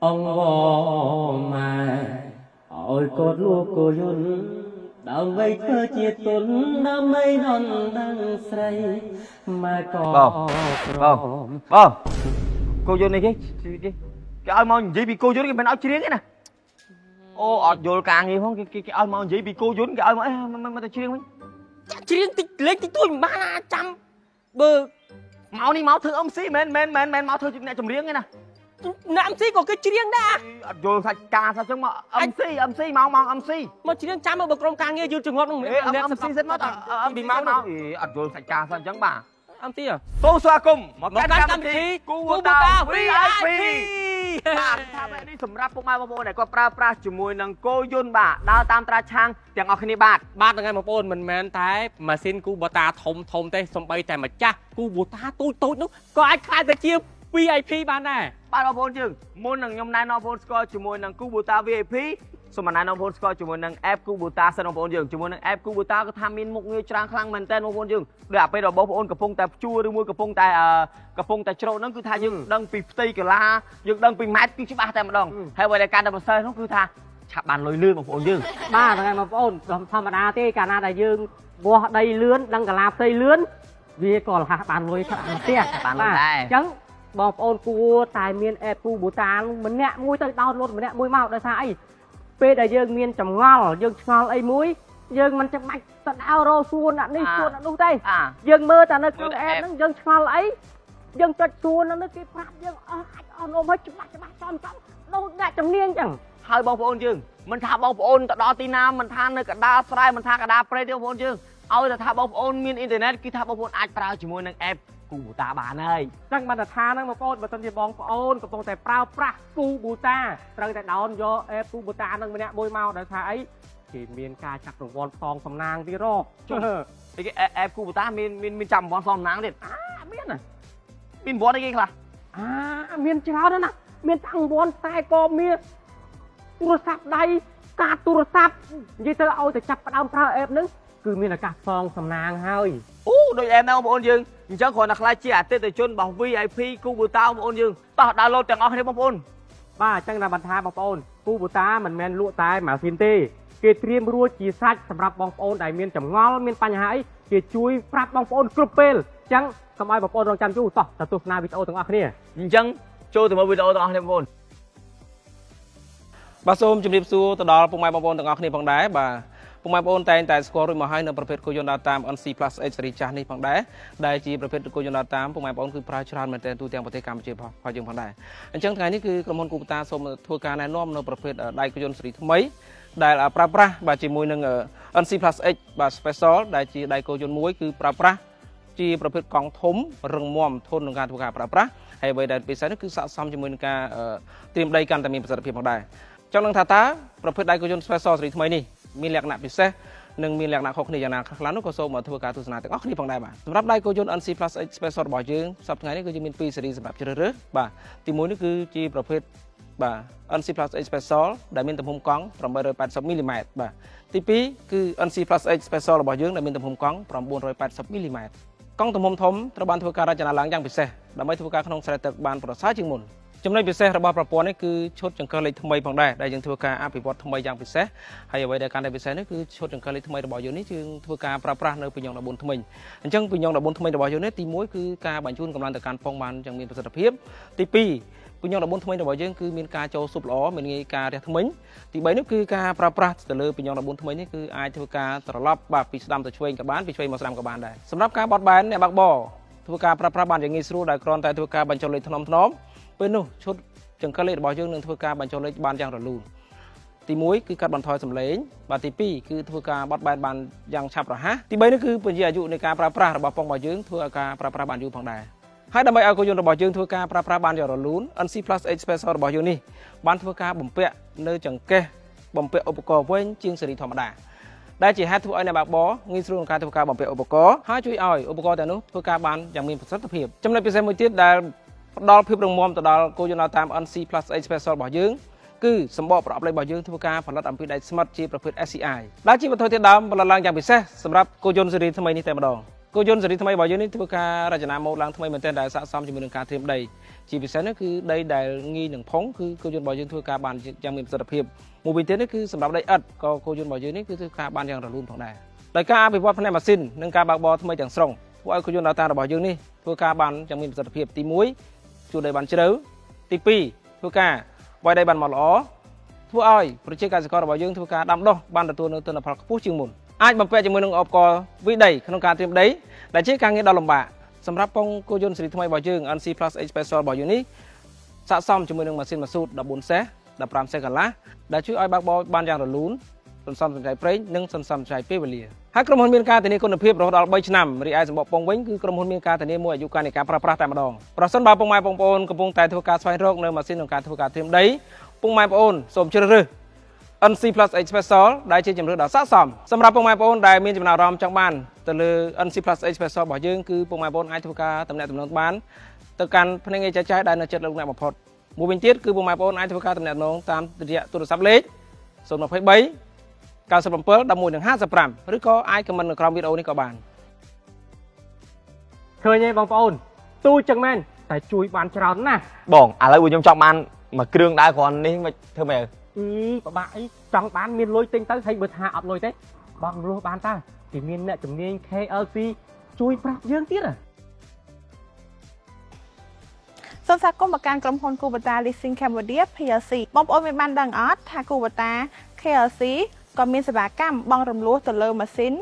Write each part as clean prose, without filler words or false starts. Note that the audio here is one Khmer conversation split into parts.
ông vò mà ôi cột lúa cô yun đào vây thơ chia tuấn đam mây non đang say mà có cô yun này cái áo màu gì bị cô yun cái bên áo chiếc cái nè ô ọt vô càng gì không cái áo màu gì bị cô yun cái áo mà ta chiếc mấy chiếc lấy tí tôi ba trăm bơ máu đi máu thử ông xí men máu thử chuyện này trồng riêng cái nè Nam xí có cái chiếc đã vô sạch cà sao chứ mà âm xí máu âm xí mà chiếc trăm mà bậc rong càng nghe chưa trường hợp không âm xí rất mất bị máu nào vô sạch cà sao chứ bà âm xí à tô xoa cùng một cái cam thi cú ta VIP ថាបែបនេះសម្រាប់ពុកម៉ែបងប្អូនដែលគាត់ប្រើប្រាស់ជាមួយនឹងគោយន្តបាទដើរតាមត្រាឆាំងទាំងអស់គ្នាបាទថ្ងៃបងប្អូនមិនមែនតែម៉ាស៊ីនគូបូតាធំទេសំបីតែម្ចាស់គូបូតាទូចនោះក៏អាចខ្លាចទៅជា VIP បានដែរបាទបងប្អូនយើងមុននឹងខ្ញុំណែនាំបងប្អូនស្គាល់ជាមួយនឹងគូបូតា VIP សូមណែនាំបងប្អូនស្គាល់ជាមួយនឹង app គូបូតាសិនបងប្អូនយើងជាមួយនឹង app គូបូតាក៏ថាមានមុខងារច្រើនខ្លាំងមែនតើបងប្អូនយើងដូចអាពេលរបស់បងប្អូនកំពុងតែជួឬមួយកំពុងតែច្រូតហ្នឹងគឺថាយើងដឹងពីផ្ទៃកលាយើងដឹងពីម៉ែត្រគឺច្បាស់តែម្ដងហើយបើតែការតែប្រសើរនោះគឺថាឆាប់បានលុយលឿនបងប្អូនយើងបាទថ្ងៃបងប្អូនធម្មតាទេកាលណាដែលយើងវាស់ដីលឿនដឹងកលាផ្ទៃលឿនវាក៏លះបានលុយខ្លះផ្ទះបានលុយដែរអញ្ចឹងបងប្អូនគួរតែមាន app គូបូតាម្នាក់មួយទៅ download ម្នាក់មួយមកដោយសារអីពេលដែលយើងមានចម្ងល់យើងឆ្ងល់អីមួយយើងមិនចាំបាច់ទៅដើររកសួរអ្នកនេះសួរអ្នកនោះទេយើងមើលតែនៅក្នុង app ហ្នឹងយើងឆ្ងល់អីយើងចុចសួរនៅនេះគេប្រាប់យើងអាចអស់នំឲ្យច្បាស់ចំនោះអ្នកជំនាញអញ្ចឹងហើយបងប្អូនយើងមិនថាបងប្អូនទៅដល់ទីណាមិនថានៅកណ្ដាលស្រែមិនថាកណ្ដាលព្រៃទេបងប្អូនយើងឲ្យតែថាបងប្អូនមានអ៊ីនធឺណិតគឺថាបងប្អូនអាចប្រើជាមួយនឹង app គូបូតាបានហើយចឹងបានតែថាហ្នឹងបងប្អូនបើសិនជាបងប្អូនកំពុងតែប្រើប្រាស់គូបូតាត្រូវតែដោនយក app គូបូតាហ្នឹងម្នាក់មួយមកដោយថាអីគេមានការចាប់រង្វាន់ផងសំណាងទៀតហ៎គេ app គូបូតាមានចាប់រង្វាន់សំណាងទៀតមានណាមានរង្វាន់អីគេខ្លះមានច្រើនណាស់មានតាំងរង្វាន់តែក៏មានទូរស័ព្ទដៃការទូរស័ព្ទនិយាយទៅឲ្យតែចាប់ផ្ដើមប្រើ app ហ្នឹងគឺមានឱកាសផងសំណាងហើយអូដូច app ហ្នឹងបងប្អូនយើងអញ្ចឹងគ្រាន់តែខ្លាចជាអតិថិជនរបស់ VIP គូបូតាបងប្អូនយើងតោះ download ទាំងអស់គ្នាបងប្អូនបាទអញ្ចឹងណាបានថាបងប្អូនគូបូតាមិនមែនលក់តែម៉ាស៊ីនទេគេត្រៀមរួចជាសាច់សម្រាប់បងប្អូនដែលមានចម្ងល់មានបញ្ហាអីគេជួយប្រាប់បងប្អូនគ្រប់ពេលអញ្ចឹងកុំឲ្យបងប្អូនរងចាំយូរតោះទៅទស្សនាវីដេអូទាំងអស់គ្នាអញ្ចឹងចូលទៅមើលវីដេអូទាំងអស់គ្នាបងប្អូនបាទសូមជម្រាបសួរទៅដល់ពុកម៉ែបងប្អូនទាំងអស់គ្នាផងដែរបាទពុកម៉ែបងប្អូនតែងតែស្គាល់រួចមកហើយនៅប្រភេទគោយន្តដើរតាម NC+H សេរីចាស់នេះផងដែរដែលជាប្រភេទគោយន្តដើរតាមពុកម៉ែបងប្អូនគឺប្រើច្រើនមែនទែនទូទាំងប្រទេសកម្ពុជាផងយើងផងដែរអញ្ចឹងថ្ងៃនេះគឺក្រុមហ៊ុនគូបូតាសូមធ្វើការណែនាំនៅប្រភេទដៃគោយន្តសេរីថ្មីដែលប្រើប្រាស់បាទជាមួយនឹង NC+H បាទ Special ដែលជាដៃគោយន្តមួយគឺប្រើប្រាស់ជាប្រភេទកង់ធំរឹងមាំធន់នឹងការធ្វើការប្រើប្រាស់ហើយអ្វីដែលពិសេសនោះគឺស័ក្តិសមជាមួយនឹងការត្រៀមដីកាន់តែមានប្រសិទ្ធភាពផងដែរចង់នឹងថាតើប្រភេទដៃគោយន្ត Special សេរីថ្មីនេះមានលក្ខណៈពិសេសនិងមានលក្ខណៈខុសគ្នាយ៉ាងណាខ្លះនោះក៏សូមមកធ្វើការទស្សនាទាំងអស់គ្នាផងដែរបាទសម្រាប់ដៃគោយន្ត NC+H Special របស់យើងសប្តាហ៍ថ្ងៃនេះគឺយើងមាន2ស៊េរីសម្រាប់ជ្រើសរើសបាទទី1នេះគឺជាប្រភេទបាទ NC+H Special ដែលមានទំហំកង់880 មីលីម៉ែត្របាទទី2គឺ NC+H Special របស់យើងដែលមានទំហំកង់980 មីលីម៉ែត្រកង់ទំហំធំត្រូវបានធ្វើការរចនាឡើងយ៉ាងពិសេសដើម្បីធ្វើការក្នុងស្រែទឹកបានប្រសើរជាងមុនចំណុចពិសេសរបស់ប្រព័ន្ធនេះគឺឈុតចង្កឹះលេខថ្មីផងដែរដែលយើងធ្វើការអភិវឌ្ឍថ្មីយ៉ាងពិសេសហើយអ្វីដែលកាន់តែពិសេសនេះគឺឈុតចង្កឹះលេខថ្មីរបស់យើងនេះយើងធ្វើការប្រើប្រាស់នៅពីញ៉ុង14ថ្មីអញ្ចឹងពីញ៉ុង14ថ្មីរបស់យើងនេះទី1គឺការបញ្ជូនកម្លាំងទៅកាន់ពងបានយ៉ាងមានប្រសិទ្ធភាពទី2ពីញ៉ុង14ថ្មីរបស់យើងគឺមានការចូលស៊ុបល្អមានងាយការរះថ្មិញទី3នោះគឺការប្រើប្រាស់ទៅលើពីញ៉ុង14ថ្មីនេះគឺអាចធ្វើការត្រឡប់បាទពីស្ដាំទៅឆ្វេងក៏បានពីឆ្វេងមកស្ដាំក៏បានដែរសម្រាប់ការបត់បែនអ្នកបើកបរធ្វើការប្រើប្រាស់បានយ៉ាងងាយស្រួលដែលគ្រាន់តែធ្វើការបញ្ចូលលេខថ្នមពេលនោះឈុតចង្កឹះលេខរបស់យើងនឹងធ្វើការបញ្ចូលលេខបានយ៉ាងរលូនទី1គឺកាត់បន្ថយសំឡេងបាទទី2គឺធ្វើការបត់បែនបានយ៉ាងឆាប់រហ័សទី3នោះគឺពន្យាអាយុនៃការប្រើប្រាស់របស់ពងរបស់យើងធ្វើឲ្យការប្រើប្រាស់បានយូរផងដែរហើយដើម្បីឲ្យគោយន្តរបស់យើងធ្វើការប្រើប្រាស់បានយ៉ាងរលូន NC+H Special របស់យើងនេះបានធ្វើការបំពាក់នៅចង្កេះបំពាក់ឧបករណ៍វិញជាងស៊េរីធម្មតាដែលជាហេតុធ្វើឲ្យអ្នកបើកបរងាយស្រួលក្នុងការធ្វើការបំពាក់ឧបករណ៍ហើយជួយឲ្យឧបករណ៍ទាំងនោះធ្វើការបានយ៉ាងមានប្រសិទ្ធភាពចំណុចពិសេសមួយទៀតដែលផ្ដល់ភាពរឹងមាំទៅដល់គោយន្តតាម NC+H Special របស់យើងគឺសម្បកប្រអប់លេខរបស់យើងធ្វើការផលិតអំពីដែកស្មិតជាប្រភេទ SCI ដែលជាវត្ថុធាតុដើមផលិតឡើងយ៉ាងពិសេសសម្រាប់គោយន្តស៊េរីថ្មីនេះតែម្ដងគោយន្តស៊េរីថ្មីរបស់យើងនេះធ្វើការរចនាម៉ូដឡើងថ្មីមែនទែនដែលស័ក្តិសមជាមួយនឹងការត្រៀមដី chỉ vì sao nó cứ đây đài nghi nâng phóng cứ cô dân bảo dương thua ca bàn chẳng mình sự hiệp một bình tiến nó cứ sầm đạp đây ật có cô dân bảo dương nó cứ thua ca bàn chẳng là luôn thằng này đại ca bị vót phần này mà xin nâng ca bạc bò thay chẳng sòng vợ cô dân đào ta là bảo dương đi thua ca bàn chẳng mình sự hiệp tí muối chủ đề bàn chơi đấu tí pi thua ca vài đây bàn mỏ ló thua oi project ca sẽ có bảo dương thua ca đâm đo ban đầu tuần là phật phú chương mồn ai bằng pe cho mình nâng ọp co vi đầy không ca thêm đấy đại chế ca nghe đau lòng bạสำหรับปองโกยนสิริทำไมบ่อยจึงอันซีพลัสเอชเปซอลบ่อยอยู่นี้สะสมจมูกหนึ่งมาซินมาสูดดับบนเซ่ดับปรามเซ่กันละได้ช่วยไอ้บักบอลบานยางระลุ้นสนสมสนใจเปรี้ยนึ่งสนสมใจเปรี้ยเวลีให้กรมหุ่นเมียนกาแต่นี้คนเพียบเราเอาใบชนำรีไอสมบัติปองเว้งคือกรมหุ่นเมียนกาแต่นี้มวยอายุการในการประพราแต่มาดองปราศนบาปองไม้ปองปอนกระปงแต่ทุกการสไฟโรคเนื้อมาซินของการทุกการเทียมได้ปองไม้ปอนสมเชื่อรืออันซีพลัสเอชเปซอลได้เชื่อจำเรื่องดาวสะสมสำหรับปองไม้ปอนได้มีจำนวนรอมจังบ้านแต่เลยอันซีพลัสเอชเปซอลบ่อยยึงคือปงไม้บอลไอทุกการตำแหน่งตำแหน่งบ้านต่อการพนักงานใจได้ในเจ็ดลงในบ่พอดมูบินเทียคือปงไม้บอลไอทุกการตำแหน่งน้องตามระยะตัวสับเล็กส่วนมาไพ่ใบการสลับเปิลดำมวย1 5 หรือก็ไอกับมันในคราววิดีโอนี้ก็บานเคยไงบางปอนตู้จังแมนแต่จุยบานฉลาดนะ បងឥឡូវខ្ញុំចង់បានមួយគ្រឿងដែរគ្រាន់នេះមិនធ្វើម៉េច bà bạn ấy trong bán miên lôi tinh tới hay bật hạ ập lôi đấy bằng lô bán ta thì miên nè chấm miên KLC chui bạc dương tiết à សូមស្វាគមន៍មកកាន់ក្រុមហ៊ុន Kubota Leasing Cambodia PLC បងប្អូនមានបានដឹងអត់ថា Kubota KLC ក៏មានសេវាកម្មបង់រំលោះទៅលើម៉ាស៊ីន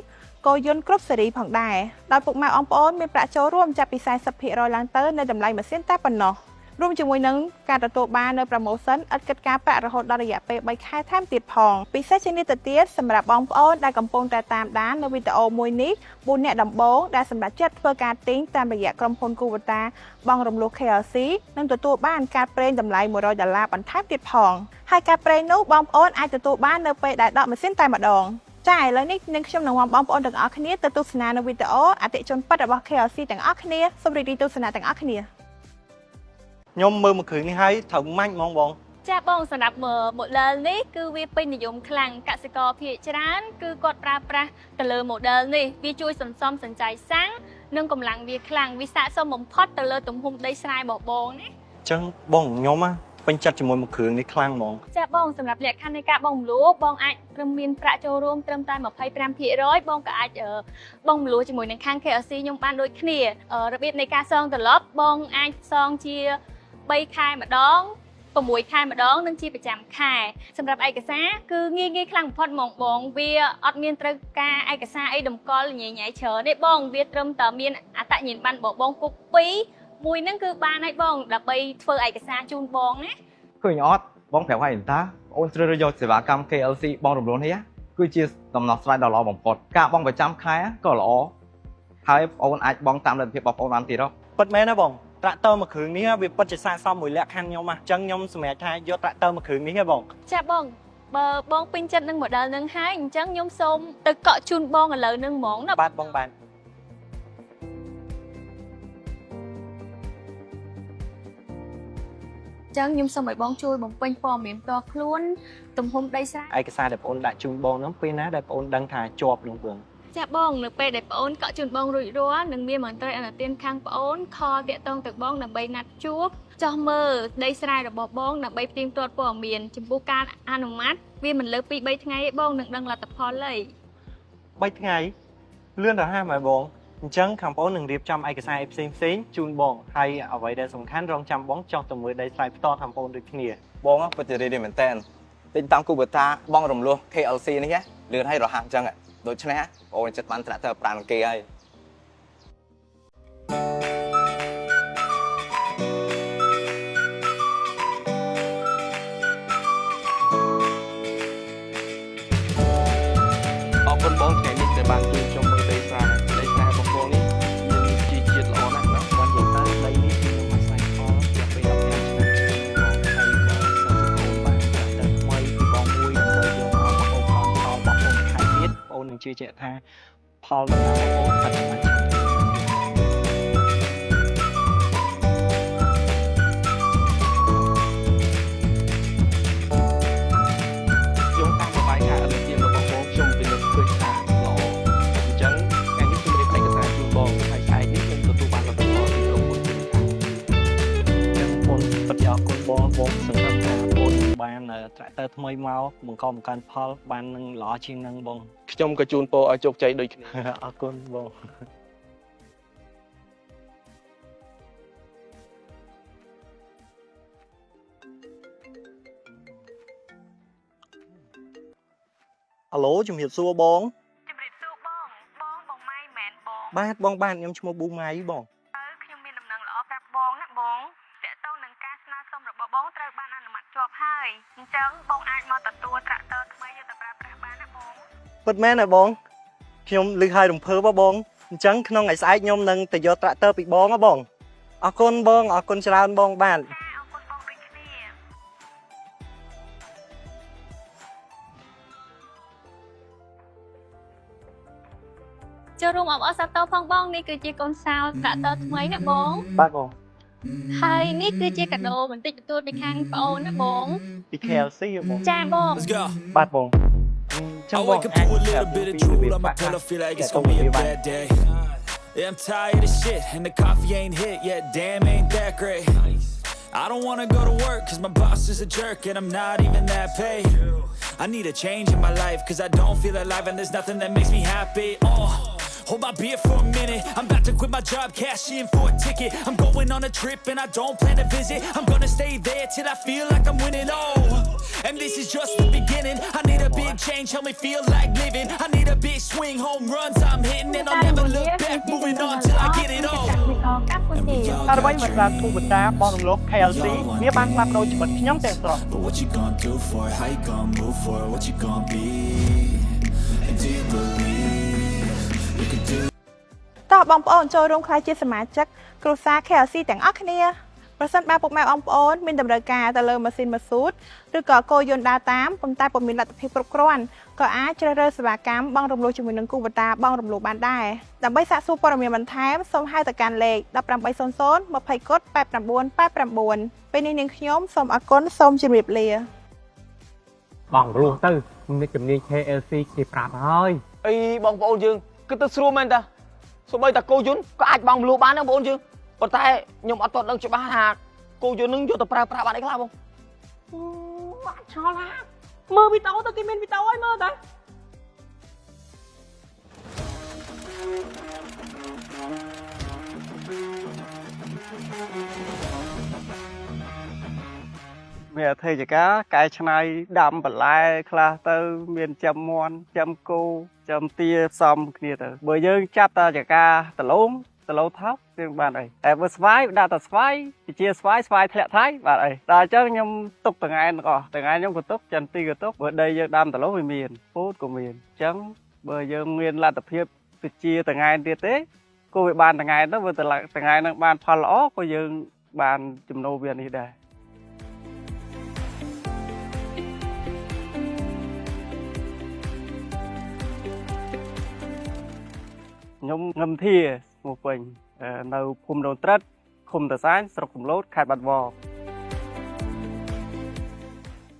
កោយន្តគ្រប់ស៊េរីផងដែរដោយពុកម៉ែបងប្អូនមានប្រាក់ចូលរួមចាប់ពី 40% ឡើងទៅនៅតម្លៃម៉ាស៊ីនតែប៉ុណ្ណោះរួមជាមួយនឹងការទទួលបាននៅ promotion ឥតគិតការប្រាក់រហូតដល់រយៈពេល 3 ខែថែមទៀតផងពិសេសជាងនេះទៅទៀតសម្រាប់បងប្អូនដែលកំពុងតែតាមដាននៅវីដេអូមួយនេះ4អ្នកដំបូងដែលសម្រាប់ចិត្តធ្វើការទិញតាមរយៈក្រុមហ៊ុន Kubota បង់រំលោះ KLC នឹងទទួលបានការប្រេងតម្លៃ$100បន្ថែមទៀតផងហើយការប្រេងនោះបងប្អូនអាចទទួលបាននៅពេលដែលដកម៉ាស៊ីនតែម្ដងចាឥឡូវនេះនឹងខ្ញុំនឹងបងប្អូនទាំងអស់គ្នាទៅទស្សនានៅវីដេអូអតិថិជនពិតរបស់ KLC ទាំងអស់គ្នាសូមរីករាយទស្សនាទាំងអស់គ្នាខ្ញុំមើលមួយគ្រឿងនេះហើយត្រូវម៉ាច់ហ្មងបង ចាបងសម្រាប់ model នេះគឺវាពេញនិយមខ្លាំងកសិករភាគច្រើនគឺគាត់ប្រើប្រាស់ទៅលើ model នេះវាជួយសន្សំសំចៃសាំងនិងកម្លាំងវាខ្លាំងវាស័ក្តិសមបំផុតទៅលើទំហំដីស្រែរបស់បងណា អញ្ចឹងបងខ្ញុំពេញចិត្តជាមួយមួយគ្រឿងនេះខ្លាំងហ្មង ចាបងសម្រាប់លក្ខខណ្ឌនៃការបង់លួបងអាចព្រមមានប្រាក់ចូលរួមត្រឹមតែ 25% បងក៏អាចបង់លួជាមួយនឹងខាង KLC ខ្ញុំបានដូចគ្នារបៀបនៃការសងត្រឡប់បងអាចសងជា 3 ខែម្ដង 6 ខែម្ដងនិងជាប្រចាំខែសម្រាប់ឯកសារគឺងាយខ្លាំងបំផុតហ្មងបងវាអត់មានត្រូវការឯកសារអីតម្កល់ញ៉ៃច្រើនទេបងវាត្រឹមតែមានអត្តញ្ញាណប័ណ្ណបងគុក2មួយហ្នឹងគឺបានហើយបងដើម្បីធ្វើឯកសារជូនបងណា ឃើញអត់បងប្រាប់ឲ្យតាអូនជ្រើសរើសយកសេវាកម្ម KLC បងរំលងនេះគឺជាដំណោះស្រាយដ៏ល្អបំផុតការបងប្រចាំខែក៏ល្អហើយបងអាចបងតាមលទ្ធភាពរបស់បងបានទៀតហ៎ ពិតមែនណាបងត្រាក់ទ័រមួយគ្រឿងនេះវាពិតជាស័ក្តិសមមួយលក្ខខណ្ឌខ្ញុំអញ្ចឹងខ្ញុំសម្រេចថាយកត្រាក់ទ័រមួយគ្រឿងនេះហ៎បង ចាបងបើបងពេញចិត្តនឹង model នឹងហើយអញ្ចឹងខ្ញុំសូមទៅកក់ជូនបងឥឡូវនឹងហ្មងណា បាទបងបាទ ចឹងខ្ញុំសូមឲ្យបងជួយបំពេញព័ត៌មានផ្ទាល់ខ្លួនទំហំដីស្រែ ឯកសារដែលបងដាក់ជូនបងហ្នឹងពេលណាដែលបងដឹងថាជាប់នឹងបង ចាបងនៅពេលដែលបងកក់ជូនបងរួចរាល់នឹងមានមន្ត្រីអនុទានខាងបងខលតាក់ទងទៅបងដើម្បីណាត់ជួបចោះមើលដីស្រែរបស់បងដើម្បីផ្ទៀងផ្ទាត់ព័ត៌មានចំពោះការអនុម័តវាមិនលើសពី 3 ថ្ងៃទេបងនឹងដឹងលទ្ធផលហើយ 3 ថ្ងៃលឿនទៅហើយម៉ែបងអញ្ចឹងខាងបងនឹងរៀបចំឯកសារផ្សេងជូនបងហើយអ្វីដែលសំខាន់រងចាំបងចង់ទៅមើលដីស្រែផ្ទាល់ខាងបងដូចគ្នា បងពិតជារីករាយមែនតើទិញតាម Kubota បងរំលោះ KLC នេះលឿនហើយរហ័សអញ្ចឹងដូច្នេះបងចិត្តបានត្រាក់ទៅប្រាំគេហើយ អរគុណបងថ្ងៃនេះដែលបានជួយខ្ញុំមើលដីស្រែបងប្អូននេះមានជីជាតិល្អណាស់ណាបងនិយាយទៅដីនេះខ្ញុំអាស្រ័យផលជាពេល15ឆ្នាំបងហើយបើសិនជាបងបានតែថ្មីពីបងមួយដើម្បីយកមកបងបងខែទៀត បងនឹងជឿជាក់ថាផលដំណាំបងប្អូនthật là បាន tractor ថ្មីមកបង្កបង្កើនផលបាននឹងល្អជាងនឹងបង ខ្ញុំក៏ជូនពរឲ្យជោគជ័យដូចគ្នា អរគុណបង អាឡូជំរាបសួរបង ជំរាបសួរបងបងម៉ៃមែនបង បាទបងបាទខ្ញុំឈ្មោះប៊ូម៉ៃបង ខ្ញុំមានដំណឹងល្អប្រាប់បងណាបងតាក់ទងនឹងការស្នើសុំរបស់បងត្រូវបានអនុម័តជាប់ហើយអញ្ចឹងបងអាចមកទទួលត្រាក់ទ័រថ្មីយកទៅប្រើប្រាស់បានណាបង ពិតមែនហ៎បងខ្ញុំលឺហើយរំភើបហ៎បងអញ្ចឹងក្នុងថ្ងៃស្អែកខ្ញុំនឹងទៅយក tractor ពីបងហ៎បងអរគុណបងអរគុណច្រើនបងបាទ អរគុណបងដូចគ្នា ចូលរួមអបអរសាទរផងបងនេះគឺជាកូនសោត្រាក់ទ័រថ្មីណាបង បាទបង ហើយនេះគឺជាកាដូបន្តិចបន្តួចពីខាងប្អូនណាបង ពី KLC ហ៎បង ចាបង Let's go. បាទបងចឹង I បង wake up to a little bit of drool on my pillow, feel like it's gonna be a bad day. Yeah, I'm tired of shit, and the coffee ain't hit yet. Damn, ain't that great. I don't wanna go to work, cause my boss is a jerk, and I'm not even that paid. I need a change in my life, cause I don't feel alive, and there's nothing that makes me happy. Hold my beer for a minute. I'm about to quit my job, cash in for a ticket. I'm going on a trip and I don't plan to visit. I'm gonna stay there till I feel like I'm winning. Oh, and this is just the beginning. I need a big change, help me feel like living. I need a big swing, home runs I'm hitting, and I'll never look back. Moving on till I get it all. តែអ្វីមិនបានគូបតាបងរំលោះ KLC វាបានផ្លាស់ប្ដូរជីវិតខ្ញុំទាំងស្រុង But what you gonna do for it? How you gonna move for it? What you gonna be? And do you believe you can do? តោះបងប្អូនចូលរួមក្លាយជាសមាជិកគ្រួសារ KLC ទាំងអស់គ្នាប្រសិនបើពុកម៉ែបងប្អូនមានតម្រូវការទៅលើម៉ាស៊ីនម៉ាស៊ូតឬក៏គោយន្តដើរតាមប៉ុន្តែពុំមានលទ្ធភាពគ្រប់គ្រាន់ក៏អាចជ្រើសរើសសេវាកម្មបងរំលោះជាមួយនឹងគូបតាបងរំលោះបានដែរដើម្បីសាកសួរព័ត៌មានបន្ថែមសូមហៅទៅកាន់លេខ1800 20កុដ8989ពេលនេះនាងខ្ញុំសូមអរគុណសូមជម្រាបលា បងរស់ទៅនេះជំនាញ KLC គេប្រាប់ហើយ អីបងប្អូនយើងគឺទៅស្រួលមែនតាសូម្បីតែគោយន្តក៏អាចបងមលូបានដែរបងប្អូនយើងប៉ុន្តែខ្ញុំអត់ទាន់ដឹងច្បាស់ថាគោយន្តនឹងយកទៅប្រើប្រាស់បានអីខ្លះបង បាក់ឆ្ងល់ណាមើលវីដេអូទៅគេមានវីដេអូឲ្យមើលតា មានអធិការកែច្នៃដាំបន្លែខ្លះទៅមានចាំមាន់ចាំគោចាំទាផ្សំគ្នាទៅបើយើងចាប់តាចកាដលងថោកយើងបានអីតែបើស្វាយដាក់តែស្វាយជាស្វាយធ្លាក់ថៃបាទអីដល់អញ្ចឹងខ្ញុំទុកតង្ហែនទាំងអស់តង្ហែនខ្ញុំក៏ទុកចន្ទីក៏ទុកបើដីយើងដាំដលងវាមានពោតក៏មានអញ្ចឹងបើយើងមានលទ្ធភាពទៅជាតង្ហែនទៀតទេក៏វាបានតង្ហែនទៅបើតង្ហែននឹងបានផលល្អក៏យើងបានចំណូលវានេះដែរ ខ្ញុំងឹមធាស្មោះពេញនៅភូមិដូនត្រិតឃុំតាសាញស្រុកកំលូតខេត្តបាត់ដំបង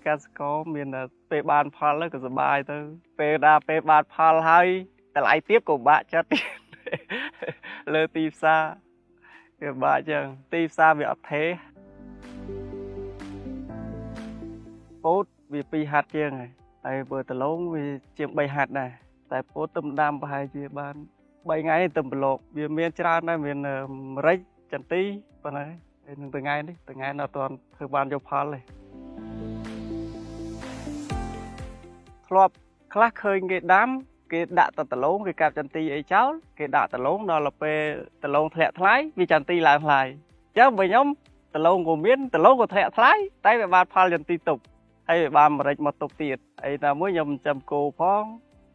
កសិករមានពេលបានផលក៏សប្បាយទៅពេលដល់ពេលបានផលហើយតម្លៃទាបក៏បាក់ចិត្តលើទីផ្សារវាបាក់ចឹងទីផ្សារវាអត់ថេពោតវា2ហាត់ជាងហើយបើដលងវាជាង3ហាត់ដែរតែពោតទំដាំប្រហែលជាបាន 3 ថ្ងៃទៅប្លុកវាមានច្រើនដែរមានម្រេចចន្ទីប៉ុណ្ណឹងហើយនឹងថ្ងៃនេះថ្ងៃនៅអត់ទាន់ធ្វើបានយកផលទេធ្លាប់ខ្លះឃើញគេដាំគេដាក់តឡងគេកាប់ចន្ទីអីចោលគេដាក់តឡងដល់ពេលតឡងធ្លាក់ថ្លៃវាចន្ទីឡើងថ្លៃអញ្ចឹងបើខ្ញុំតឡងក៏មានតឡងក៏ធ្លាក់ថ្លៃតែវាបានផលចន្ទីទុបហើយវាបានម្រេចមកទុបទៀតហើយតែមួយខ្ញុំចាំគោផង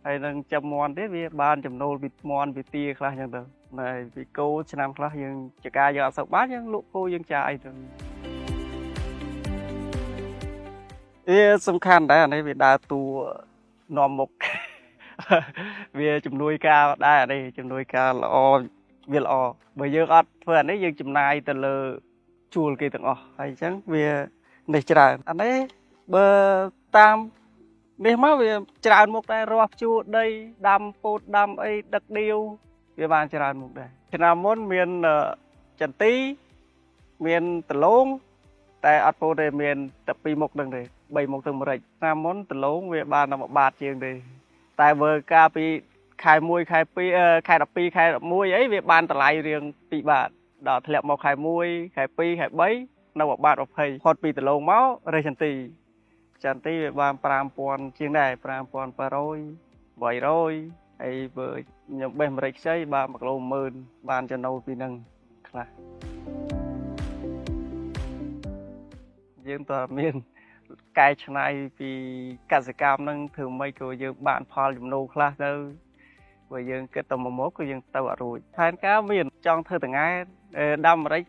ហើយនឹងចាំមន់ទេវាបានចំណូលពីមន់ពីទាខ្លះចឹងទៅតែពីគោឆ្នាំខ្លះយើងចកាយើងអត់សូវបានយើងលក់គោយើងចាយទៅសំខាន់ដែរអានេះវាដើរតួនាំមុខវាជំនួយការដែរអានេះជំនួយការល្អវាល្អបើយើងអត់ធ្វើអានេះយើងចំណាយទៅលើជួលគេទាំងអស់ហើយអញ្ចឹងវានេះច្រើនអានេះបើតាម នេះមកវាច្រើនមុខដែររស់ជួដីដាំពោតដាំអីដឹកដៀវវាបានច្រើនមុខដែរឆ្នាំមុនមានចន្ទីមានដលង តែអត់ពោទេមានតែ2មុខហ្នឹងទេ3មុខទៅម្រេចណាមុនដលងវាបានតែ1បាតជាងទេតែបើកាលពីខែ1ខែ2ខែ12ខែ11អីវាបានតម្លៃរៀង2បាតដល់ធ្លាក់មកខែ1ខែ2ខែ3នៅ1បាត20ផុតពីដលងមករេចន្ទីវាបាន5000ជាងដែរ5700 800ហើយបើខ្ញុំបេះម្រេចខ្ចីបាន1គីឡូ10000បានចំណូលពីហ្នឹងខ្លះយើងតើមានកែច្នៃពីកសិកម្មហ្នឹងធ្វើម៉េចក៏យើងបានផលចំណូលខ្លះទៅបើយើងគិតទៅមកក៏យើងទៅអត់រួចផែនការមានចង់ធ្វើតង្ហែដាំម្រេច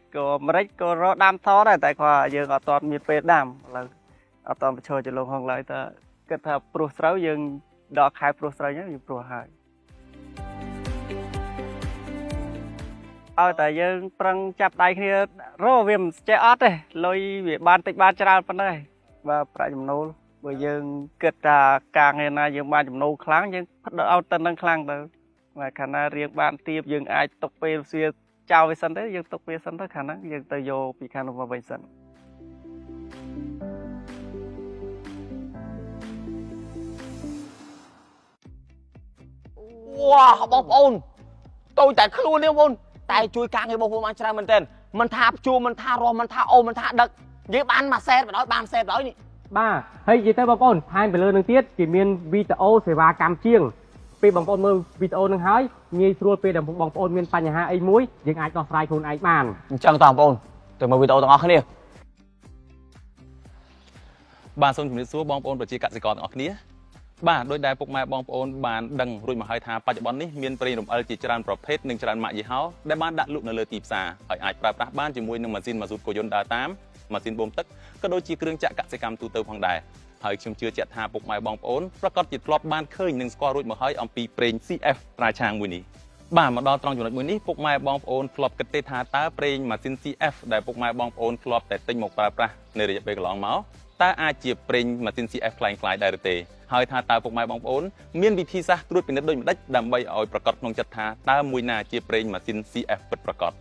ក៏រកដាំថតដែរតែគាត់យើងអត់ទាន់មានពេលដាំឥឡូវអត់ទាន់បញ្ឈរចលងហងឡើយតែគិតថាព្រោះស្រូវយើងដល់ខែព្រោះស្រូវហ្នឹងយើងព្រោះហើយឲ្យតែយើងប្រឹងចាប់ដៃគ្នារកវាមិនចេះអត់ទេលុយវាបានតិចបានច្រើនប៉ុណ្ណឹងបាទប្រាក់ចំណូលបើយើងគិតថាការងារណាយើងបានចំណូលខ្លាំងយើងផ្ដោតឲ្យទៅនឹងខ្លាំងទៅបាទខាងណារៀងបានទៀបយើងអាចទុកពេលវាចោលវាសិនទេយើងទុកវាសិនទៅខាងហ្នឹងយើងទៅយកពីខាងនោះមកវិញសិនវ៉ាបងប្អូនតូចតែខ្លួននេះបងប្អូនតែជួយការងារបងប្អូនបានច្រើនមែនទែនមិនថាជួមិនថារស់មិនថាអូមិនថាដឹកនិយាយបានមួយសេតបណ្ដោយបានសេតបណ្ដោយនេះបាទហើយនិយាយទៅបងប្អូនថែមពីលើនឹងទៀតគេមានវីដេអូសេវាកម្មជាងពេលបងប្អូនមើលវីដេអូនឹងហើយងាយស្រួលពេលដែលបងប្អូនមានបញ្ហាអីមួយយើងអាចដោះស្រាយខ្លួនឯងបានអញ្ចឹងតើបងប្អូនទៅមើលវីដេអូទាំងអស់គ្នាបាទសូមជម្រាបសួរបងប្អូនប្រជាកសិករទាំងអស់គ្នាបាទដោយដែលពុកម៉ែបងប្អូនបានដឹងរួចមកហើយថាបច្ចុប្បន្ននេះមានប្រេងរំអិលជាច្រើនប្រភេទនិងច្រើនម៉ាកយីហោដែលបានដាក់លក់នៅលើទីផ្សារហើយអាចប្រើប្រាស់បានជាមួយនឹងម៉ាស៊ីនម៉ាស៊ូតកូយ៉ុនដើរតាមម៉ាស៊ីនបូមទឹកក៏ដូចជាគ្រឿងចក្រកសិកម្មទូទៅផងដែរហើយខ្ញុំជឿជាក់ថាពុកម៉ែបងប្អូនប្រកាសជាធ្លាប់បានឃើញនិងស្គាល់រួចមកហើយអំពីប្រេង CF ត្រាឆាងមួយនេះបាទមកដល់ត្រង់ចំណុចមួយនេះពុកម៉ែបងប្អូនធ្លាប់គិតទេថាតើប្រេងម៉ាស៊ីន CF ដែលពុកម៉ែបងប្អូនធ្លាប់តែទិញមកប្រើប្រាស់នៅរយៈពេលកន្លងមកតើអាចជាប្រេងម៉ាស៊ីន CF คล้ายៗដែរឬទេហើយថាតើពុកម៉ែបងប្អូនមានវិធីសាស្ត្រត្រួតពិនិត្យដូចម្ដេចដើម្បីឲ្យប្រកាសក្នុងចិត្តថាតើមួយណាជាប្រេងម៉ាស៊ីន CF ពិតប្រាកដ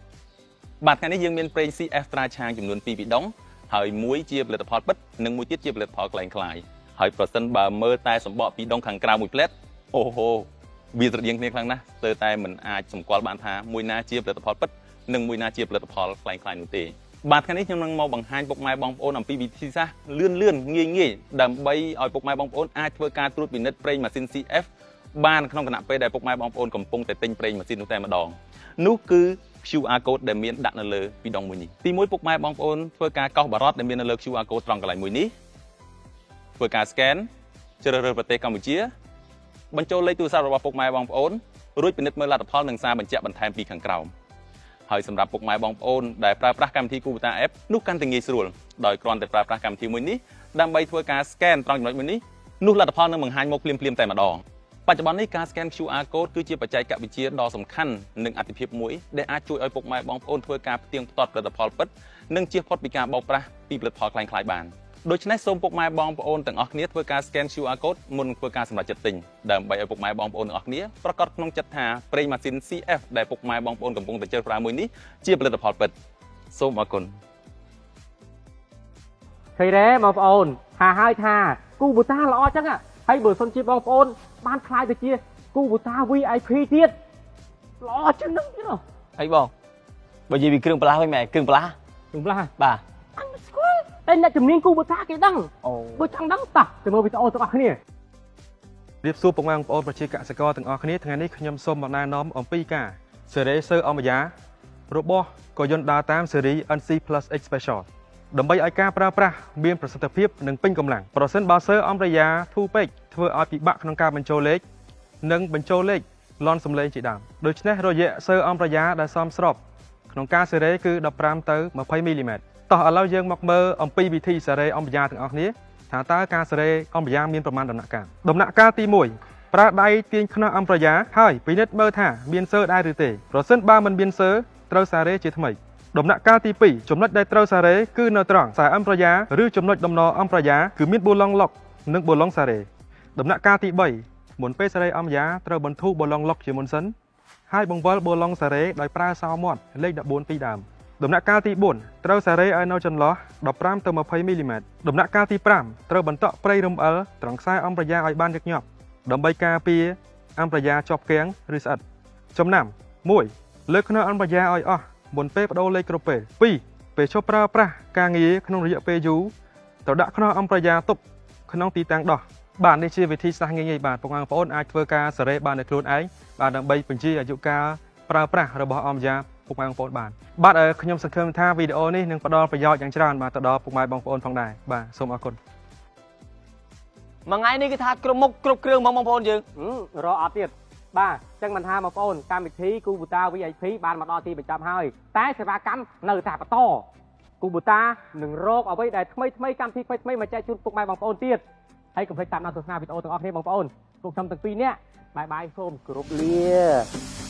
បាទថ្ងៃនេះយើងមានប្រេង CF ត្រាឆាងចំនួន2ប៊ីដុងហើយមួយជាផលិតផលពិតនិងមួយទៀតជាផលិតផលคล้ายៗហើយប្រសិនបើមើលតែសម្បកពីដុងខាងក្រៅមួយផ្លែតអូហូវាស្រដៀងគ្នាខ្លាំងណាស់ស្ទើរតែមិនអាចសម្គាល់បានថាមួយណាជាផលិតផលពិតនិងមួយណាជាផលិតផលคล้ายៗនោះទេបាទថ្ងៃនេះខ្ញុំនឹងមកបង្ហាញពុកម៉ែបងប្អូនអំពីវិធីសាស្ត្រលឿនងាយដើម្បីឲ្យពុកម៉ែបងប្អូនអាចធ្វើការត្រួតពិនិត្យប្រេងម៉ាស៊ីន CF បានក្នុងគណៈពេលដែលពុកម៉ែបងប្អូនកំពុងតែទិញប្រេងម៉ាស៊ីននោះតែម្ដងនោះគឺ QR code ដែលមានដាក់នៅលើពីដុងមួយនេះទី1ពុកម៉ែបងប្អូនធ្វើការកោសបារតដែលមាននៅលើ QR code ត្រង់កន្លែងមួយនេះធ្វើការ scan ជ្រើសរើសប្រទេសកម្ពុជាបញ្ចូលលេខទូរស័ព្ទរបស់ពុកម៉ែបងប្អូនរួចពិនិត្យមើលលទ្ធផលនិងសារបញ្ជាក់បន្ថែមពីខាងក្រោមហើយសម្រាប់ពុកម៉ែបងប្អូនដែលប្រើប្រាស់កម្មវិធី Kubota App នោះកាន់តែងាយស្រួលដោយគ្រាន់តែប្រើប្រាស់កម្មវិធីមួយនេះដើម្បីធ្វើការ scan ត្រង់ចំណុចមួយនេះនោះលទ្ធផលនឹងបង្ហាញមកភ្លាមតែម្ដងបច្ចុប្បន្ននេះការ scan QR code គឺជាបច្ចេកវិទ្យាដ៏សំខាន់និងអាទិភាពមួយដែលអាចជួយឲ្យពុកម៉ែបងប្អូនធ្វើការផ្ទៀងផ្ទាត់ផលិតផលពិតនិងជៀសផុតពីការបោកប្រាស់ពីផលិតផលคล้ายៗបានដូច្នេះសូមពុកម៉ែបងប្អូនទាំងអស់គ្នាធ្វើការ scan QR code មុនធ្វើការសម្រេចចិត្តទិញដើម្បីឲ្យពុកម៉ែបងប្អូនទាំងអស់គ្នាប្រកាសក្នុងចិត្តថាប្រេងម៉ាស៊ីន CF ដែលពុកម៉ែបងប្អូនកំពុងតែជ្រើសរើសមួយនេះជាផលិតផលពិតសូមអរគុណឃើញទេបងប្អូនថាហើយថាគូបូតាល្អចឹងហើយបើសិនជាបងប្អូនបានខ្លាយទៅជាគូបូតា VIP ទៀតល្អចឹងហ្នឹងទៀតអីបងបើនិយាយពីគ្រឿងបន្លាស់វិញមែនគ្រឿងបន្លាស់បាទអញស្គាល់តែអ្នកជំនាញគូបូតាគេដឹងបើចង់ដឹងតោះទៅមើលវីដេអូទាំងអស់គ្នារៀបសួរពុកម៉ែបងប្អូនប្រជាកសិករទាំងអស់គ្នាថ្ងៃនេះខ្ញុំសូមមកណែនាំអំពីការសេរីសើអមយ៉ារបស់កូយ៉ុនដើរតាមស៊េរី NC+X Special ដើម្បីឲ្យការប្រើប្រាស់មានប្រសិទ្ធភាពនិងពេញកម្លាំងប្រសិនបើសើអមរយ៉ាធូរពេកធ្វើឲ្យពិបាកក្នុងការបញ្ចូលលេខនិងបញ្ចូលលេខលន់សំឡេងជាដើមដូច្នេះរយៈសើអមរយ៉ាដែលសមស្របក្នុងការសេរីគឺ15ទៅ20មីលីម៉ែត្រតោះឥឡូវយើងមកមើលអំពីវិធីសេរីអមយ៉ាទាំងអស់គ្នាថាតើការសេរីអមយ៉ាមានប្រមាណដំណាក់កាលទី1ប្រើដៃទាញខ្នោះអមរយ៉ាហើយពិនិត្យមើលថាមានសើដែរឬទេប្រសិនបើមិនមានសើត្រូវសេរីជាថ្មីដំណាក់កាលទី2ចំណុចដែលត្រូវសេរីគឺនៅត្រង់ខ្សែអមរយ៉ាឬចំណុចដំណអមរយ៉ាគឺមានប៊ូឡុងឡុកនិងប៊ូឡុងសេរីដំណាក់កាលទី3មុនពេលសេរីអមយ៉ាត្រូវបន្ធូរប៊ូឡុងឡុកជាមុនសិនហើយបង្វិលប៊ូឡុងសេរីដោយប្រើសោមាត់លេខ14ពីដើម ដំណាក់កាលទី4ត្រូវសារ៉េឲ្យនៅចន្លោះ15ទៅ20មីលីម៉ែត្រដំណាក់កាលទី5ត្រូវបន្តក់ព្រៃរំអិលត្រង់ខ្សែអំប្រយ៉ាឲ្យបានញឹកញាប់ដើម្បីការពារអំប្រយ៉ាជាប់គាំងឬស្អិតចំណាំ1លើកខ្នើអំប្រយ៉ាឲ្យអស់មុនពេលបដូរលេខគ្រប់ពេល2ពេលឈប់ប្រើប្រាស់ការងារក្នុងរយៈពេលយូរត្រូវដាក់ខ្នើអំប្រយ៉ាទប់ក្នុងទីតាំងដោះបាទនេះជាវិធីសាស្ត្រងាយៗបាទបងប្អូនអាចធ្វើការសារ៉េបានដោយខ្លួនឯងបាទដើម្បីបញ្ជាអាយុកាលប្រើប្រាស់របស់អំប្រយ៉ាពុកម៉ែបងប្អូនបាទខ្ញុំសង្ឃឹមថាវីដេអូនេះនឹងផ្ដល់ប្រយោជន៍យ៉ាងច្រើនបាទទៅដល់ពុកម៉ែបងប្អូនផងដែរបាទសូមអរគុណ មួយថ្ងៃនេះគឺថាគ្រប់មុខគ្រប់គ្រឿងបងប្អូនយើង រកអត់ទៀតបាទចឹងមិនថាបងប្អូនកម្មវិធីគូបូតា VIP បានមកដល់ទីបញ្ចប់ហើយតែសេវាកម្មនៅតែបន្តគូបូតានឹងរកអ្វីដែលថ្មីកម្មវិធីថ្មីមកចែកជូនពុកម៉ែបងប្អូនទៀតហើយកុំភ្លេចតាមដានទស្សនាវីដេអូទាំងអស់គ្នាបងប្អូនពួកខ្ញុំទាំងពីរនាក់បាយសូមគោរពលា